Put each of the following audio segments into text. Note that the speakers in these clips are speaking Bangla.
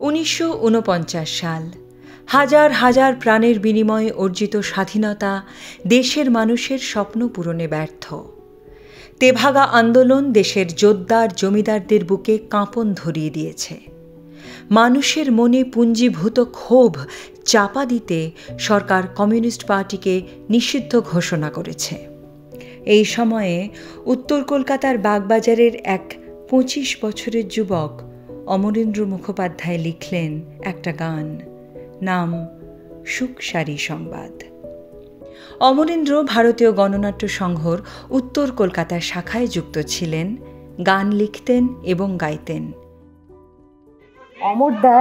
1949 সাল, হাজার হাজার প্রাণের বিনিময়ে অর্জিত স্বাধীনতা দেশের মানুষের স্বপ্ন পূরণে ব্যর্থ। তেভাগা আন্দোলন দেশের জোদ্দার জমিদারদের বুকে কাঁপন ধরিয়ে দিয়েছে। মানুষের মনে পুঞ্জীভূত ক্ষোভ চাপা দিতে সরকার কমিউনিস্ট পার্টিকে নিষিদ্ধ ঘোষণা করেছে। এই সময়ে উত্তর কলকাতার বাগবাজারের এক 25 বছরের যুবক অমরেন্দ্র মুখোপাধ্যায় লিখলেন একটা গান, নাম সুখসারি সংবাদ। অমরেন্দ্র ভারতীয় গণনাট্য সংঘর উত্তর কলকাতার শাখায় যুক্ত ছিলেন, গান লিখতেন এবং গাইতেন। অমরদা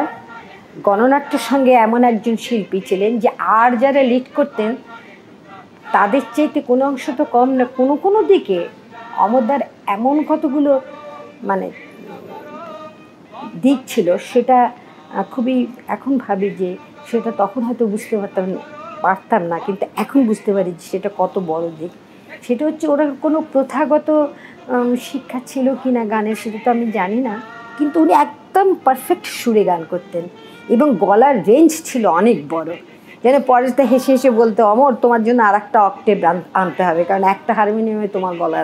গণনাট্যের সঙ্গে এমন একজন শিল্পী ছিলেন যে আর যারা লিড করতেন তাদের চাইতে কোনো অংশ তো কম না। কোনো কোনো দিকে অমরদার এমন কতগুলো দিক ছিল, সেটা খুবই, এখন ভাবি যে সেটা তখন হয়তো বুঝতে পারতাম না, কিন্তু এখন বুঝতে পারি যে সেটা কত বড় দিক। সেটা হচ্ছে ওরা কোনো প্রথাগত শিক্ষা ছিল কি না গানের, সেটা তো আমি জানি না, কিন্তু উনি একদম পারফেক্ট সুরে গান করতেন এবং গলার রেঞ্জ ছিল অনেক বড়। যেন পরেশদা হেসে হেসে বলতে, অমর তোমার জন্য আর একটা অক্টেভ আনতে হবে, কারণ একটা হারমোনিয়ামে তোমার গলা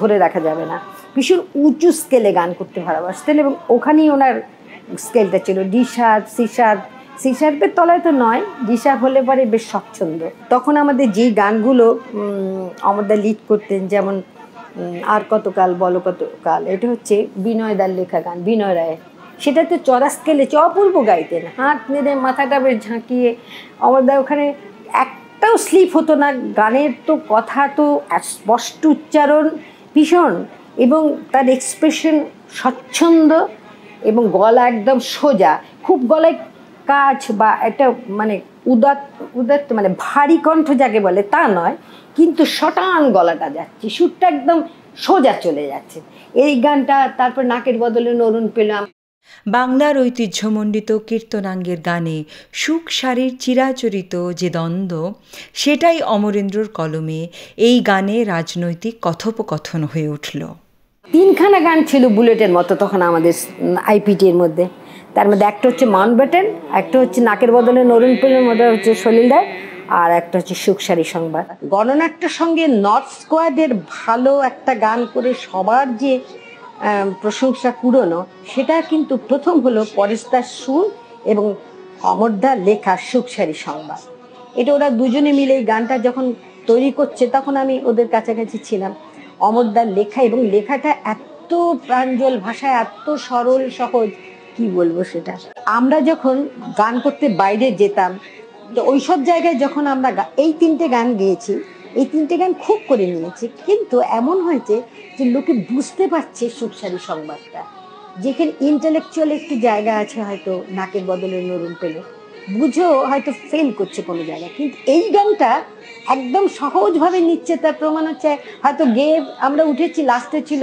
ধরে রাখা যাবে না। ভীষণ উঁচু স্কেলে গান করতে ভালোবাসতেন এবং ওখানেই ওনার স্কেলটা ছিল ডি শার্প, সি শার্প। সি শার্পের তলায় তো নয়, ডি শার্প হলে পরে বেশ স্বচ্ছন্দ। তখন আমাদের যেই গানগুলো অমরদা লিড করতেন, যেমন আর কতকাল বলো কতকাল, এটা হচ্ছে বিনয়দার লেখা গান, বিনয় রায়। সেটা তো চড়া স্কেলে অপূর্ব গাইতেন, হাত নেড়ে মাথাটা বেশ ঝাঁকিয়ে। অমরদা ওখানে একটাও স্লিপ হতো না। গানের তো কথা তো স্পষ্ট উচ্চারণ ভীষণ, এবং তার এক্সপ্রেশন স্বচ্ছন্দ এবং গলা একদম সোজা, খুব গলায় কাজ বা একটা উদাত্ত ভারী কণ্ঠ যাকে বলে তা নয়, কিন্তু শটান গলাটা যাচ্ছে, সুরটা একদম সোজা চলে যাচ্ছে। এই গানটা, তারপর নাকের বদলে নরুন পেলাম। বাংলার ঐতিহ্যমণ্ডিত কীর্তনাঙ্গের গানে সুখসারির চিরাচরিত যে দ্বন্দ্ব, সেটাই অমরেন্দ্রর কলমে এই গানে রাজনৈতিক কথোপকথন হয়ে উঠল। 3খানা গান ছিল বুলেটের মতো তখন আমাদের আইপিটির মধ্যে। তার মধ্যে একটা হচ্ছে মাউন্টব্যাটেন, একটা হচ্ছে নাকের বদলে নরুন পেলের মধ্যে হচ্ছে সলিলদার, আর একটা হচ্ছে সুখসারি সংবাদ। গণনাট্যের সঙ্গে নর্থ স্কোয়াডের ভালো একটা গান করে সবার যে প্রশংসা কুড়োনো, সেটা কিন্তু প্রথম হলো পরেশদার সুর এবং অমরদার লেখা সুখসারি সংবাদ। এটা ওরা দুজনে মিলে এই গানটা যখন তৈরি করছে, তখন আমি ওদের কাছাকাছি ছিলাম। অমরদার লেখা, এবং লেখাটা এত প্রাঞ্জল ভাষায়, এত সরল সহজ, কি বলবো সেটা। আমরা যখন গান করতে বাইরে যেতাম, তো ওই সব জায়গায় যখন আমরা এই 3টে গান গেয়েছি, এই 3টে গান খুব করে নিয়েছি, কিন্তু এমন হয়েছে যে লোকে বুঝতে পারছে সুখসারি সংবাদটা, যেখানে ইন্টেলেকচুয়াল একটু জায়গা আছে, হয়তো নাকের বদলে নরুন পেলে বুঝেও হয়তো ফেল করছে কোনো জায়গায়, কিন্তু এই গানটা একদম সহজভাবে নিচ্ছে। তার প্রমাণ হচ্ছে, হয়তো গেয়ে আমরা উঠেছি, লাস্টে ছিল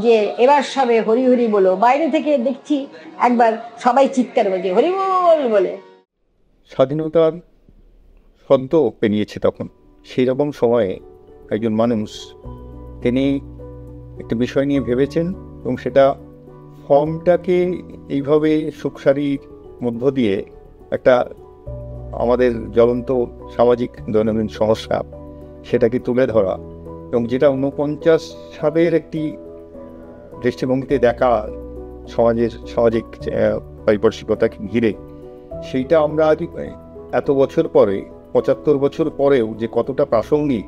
যে এবার সবে হরি হরি বলো, বাইরে থেকে দেখছি একবার সবাই চিৎকার বলছে হরি বল বলে। স্বাধীনতার সদ্য পেরিয়েছে তখন, সেই রকম সময়ে একজন মানুষ, তিনি একটা বিষয় নিয়ে ভেবেছেন এবং সেটা ফর্মটাকে এইভাবে সুখসারির মধ্য দিয়ে একটা আমাদের জ্বলন্ত সামাজিক দৈনন্দিন সমস্যা সেটাকে তুলে ধরা, এবং যেটা 49 সালের একটি দৃষ্টিভঙ্গিতে দেখা সামাজিক পারিপার্শ্বিকতাকে ঘিরে, সেইটা আমরা আজ এত বছর পরে, 75 বছর পরেও যে কতটা প্রাসঙ্গিক,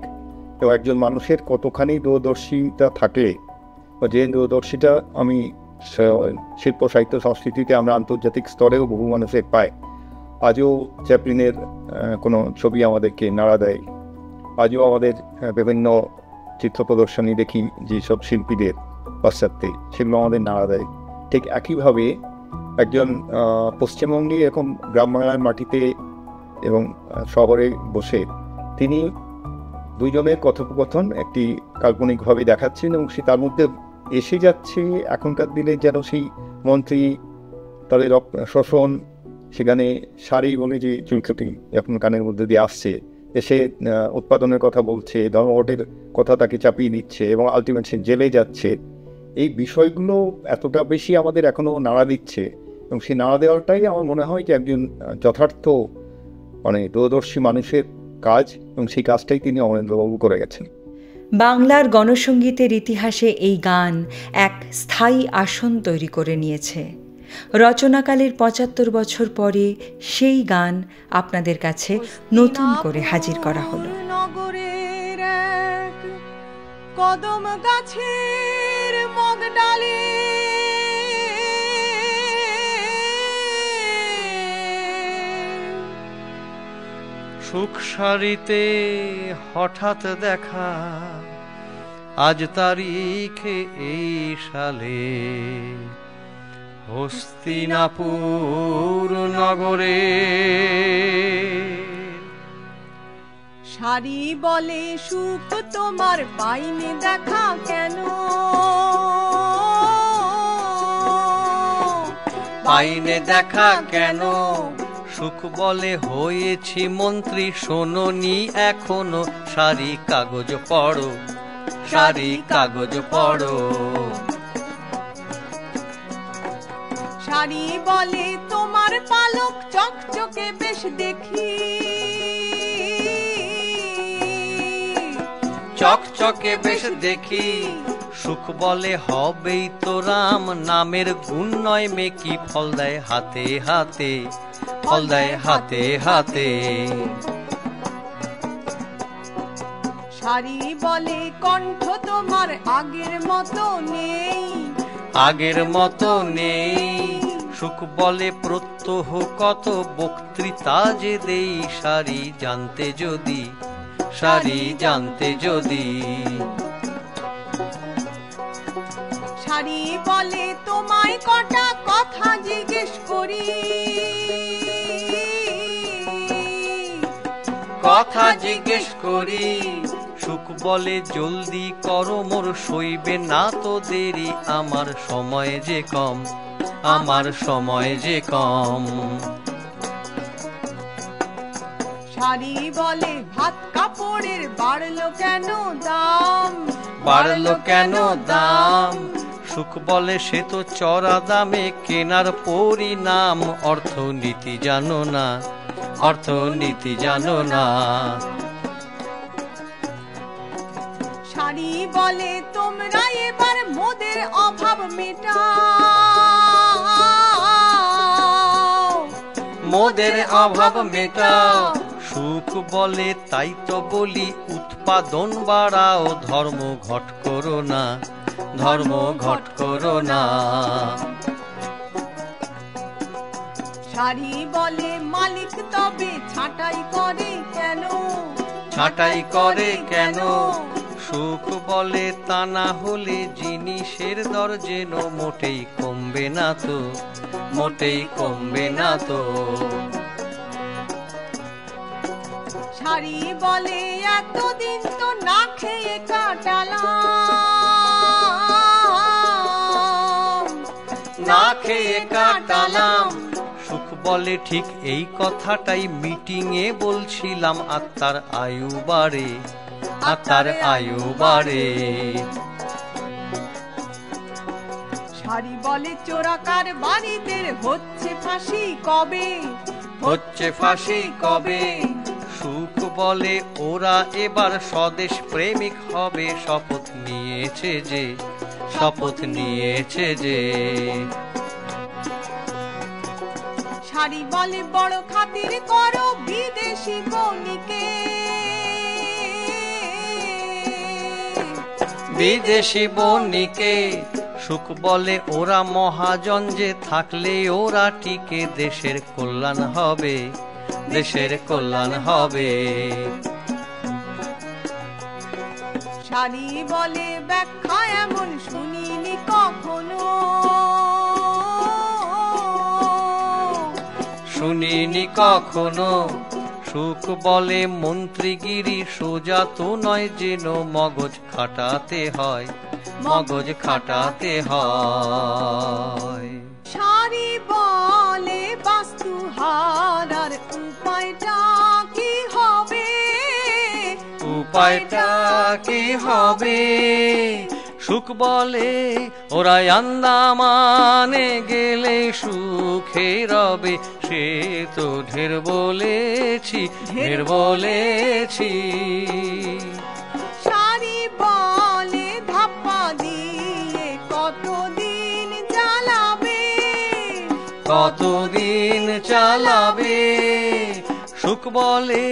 এবং একজন মানুষের কতখানি দূরদর্শিতা থাকে, যে দূরদর্শিতা আমি শিল্প সাহিত্য সংস্কৃতিতে আমরা আন্তর্জাতিক স্তরেও বহু মানুষের পাই। আজও চ্যাপলিনের কোনো ছবি আমাদেরকে নাড়া দেয়, আজও আমাদের বিভিন্ন চিত্র প্রদর্শনী দেখি যেসব শিল্পীদের পাশ্চাত্যে, সেগুলো আমাদের নাড়া দেয়। ঠিক একইভাবে একজন পশ্চিমবঙ্গে এরকম গ্রাম বাংলার মাটিতে এবং শহরে বসে তিনি দুইজনের কথোপকথন একটি কাল্পনিকভাবে দেখাচ্ছেন, এবং সে তার মধ্যে এসে যাচ্ছে এখনকার দিনে যেন সেই মন্ত্রী, তাদের শোষণ, সেখানে শাড়ি বলে যে চুলকাটি এখন কানের মধ্যে দিয়ে আসছে, এসে উৎপাদনের কথা বলছে, ধর্মঘটের কথা তাকে চাপিয়ে দিচ্ছে, এবং আলটিমেট সে জেলে যাচ্ছে। এই বিষয়গুলো এতটা বেশি আমাদের এখনও নাড়া দিচ্ছে এবং সেই নাড়া দেওয়াটাই আমার মনে হয় যে একজন যথার্থ মানে দূরদর্শী মানুষের কাজ, এবং সেই কাজটাই তিনি অমরেন্দ্রবাবু করে গেছেন। বাংলার গণসঙ্গীতের ইতিহাসে এই গান এক স্থায়ী আসন তৈরি করে নিয়েছে। রচনাকালের ৭৫ বছর পরে সেই গান আপনাদের কাছে নতুন করে হাজির করা হলো। নগরের এক কদম গাছের মগডালে সুখ সারিতে হঠাৎ দেখা, আজ তারিখে এই সালে হস্তিনাপুর নগরে। সারি বলে সুখ তোমার পাইনে দেখা কেন, পাইনে দেখা কেন, সুখ বলে হয়েছি মন্ত্রী শোনোনি এখনো, সারি কাগজ পড়ো, সারি কাগজ পড়ো। সারি বলে তোমার পালক চকচকে বেশ দেখি, চকচকে বেশ দেখি, সুখ বলে হবেই তো রাম, নামের গুণ নয় মেকি, ফল দেয় হাতে হাতে, ফল দেয় হাতে হাতে। সারি বলে কণ্ঠ তোমার আগের মতো নেই, আগের মতো নেই, সুখ বলে প্রত্যহ কত বক্তৃতা যে দেই, সারি জানতে যদি, সারি জানতে যদি। সারি বলে তোমায় কটা কথা জিজ্ঞেস করি, কথা জিজ্ঞেস করি, সুখ বলে জলদি করো মোর সইবে না তো দেরি, আমার সময় যে কম, আমার সময় যে কম। সারি বলে ভাত কাপড়ের বাড়লো কেন দাম, বাড়লো কেন দাম, সুখ বলে সে তো চড়া দামে কেনার পরিণাম, অর্থনীতি জানো না, অর্থনীতি জানো না। সারি বলে তোমরা এবার মোদের অভাব মেটাও, মোদের অভাব মেটাও, সুখ বলে তাই তো বলি উৎপাদন বাড়াও, ধর্ম ঘট করো না, ধর্ম ঘট করো না। সারি বলে মালিক তবে ছাঁটাই করে কেন, ছাঁটাই করে কেন, সুখ বলে তা না হলে জিনিসের দর যেন মোটেই কমবে না তো, মোটেই কমবে না তো। সারি বলে এতদিন তো না খেয়ে কাটালাম, না খেয়ে কাটালাম, সুখ বলে ঠিক এই কথাটাই মিটিংয়ে বলছিলাম, আত্মার আয়ু বাড়ে, আত্মার আয়ু বাড়ে। সারি বলে চোরাকার বাড়িদের হচ্ছে ফাঁসি কবে, হচ্ছে ফাঁসি কবে, সুখ বলে ওরা এবার স্বদেশ প্রেমিক হবে, শপথ নিয়েছে যে, শপথ নিয়েছে যে। সারি বলে বড় খাতির করো বিদেশি বণিকে, বিদেশি বণিকে, সুখ বলে ওরা মহাজন যে থাকলে ওরা টিকে, দেশের কল্যাণ হবে, দেশের কল্যাণ হবে। সারি বলে ব্যাখ্যা এমন শুনিনি কখনো, শুনিনি কখনো, সুখ বলে মন্ত্রীগিরি সোজা তো নয় যেন, মগজ খাটাতে হয়, মগজ খাটাতে হয়। সারি বলে বাস্তু হারার উপায়টা কি হবে, উপায়টা কি হবে, সুখ বলে ওরা আন্দামানে গেলে সুখে রবে, সে তো ঢের বলেছি, ঢের বলেছি। শাড়ি বলে ধাপ্পা দিয়ে কতদিন চালাবে, কতদিন চালাবে। সুখ বলে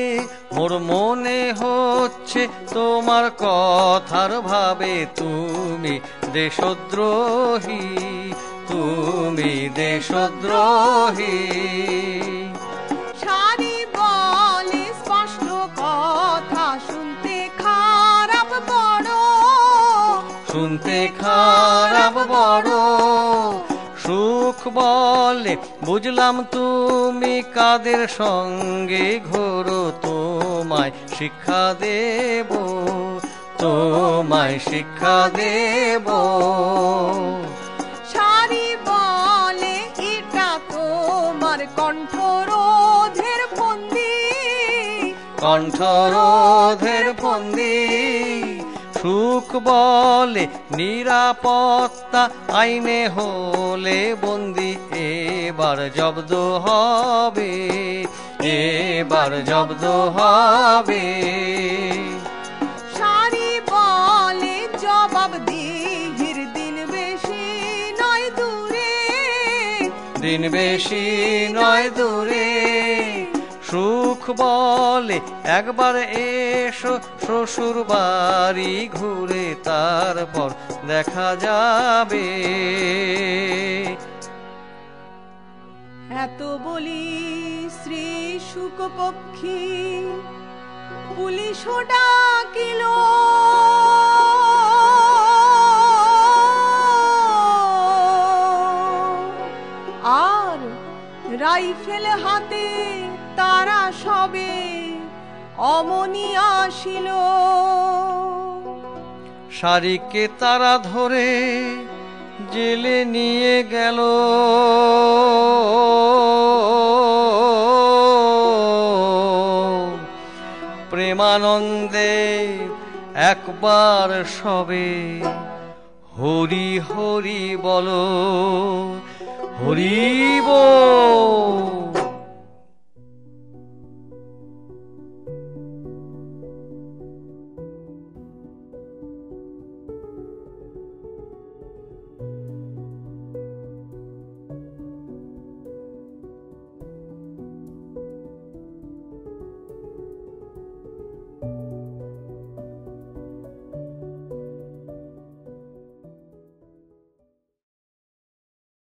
মোর মনে হচ্ছে তোমার কথার ভাবে, তুমি দেশদ্রোহী, তুমি দেশদ্রোহী। শাড়ি বলে স্পষ্ট কথা শুনতে খারাপ বড়, শুনতে খারাপ বড়। সুখ বলে বুঝলাম তুমি কাদের সঙ্গে ঘোরো, তোমায় শিক্ষা দেব, তোমায় শিক্ষা দেব। শাড়ি বলে এটা তোমার কণ্ঠরোধের ফন্দি, কণ্ঠরোধের ফন্দি। সুখ বলে নিরাপত্তা আইনে হলে বন্দি, এবার জব্দ হবে, এবার জব্দ হবে। শাড়ি বলে জবাব দিহির দিন বেশি নয় দূরে, দিন বেশি নয় দূরে। সুখ বলে একবার এসো শ্বশুর বাড়ি ঘুরে, তারপর দেখা যাবে। এত বলি শ্রী শুকপক্ষী পুলিশও ডাকিল, আর রাইফেল হাতে তারা সবে অমনি আসিল। শাড়িকে তারা ধরে জেলে নিয়ে গেল, প্রেমানন্দে একবার সবে হরি হরি বলো, হরি বল।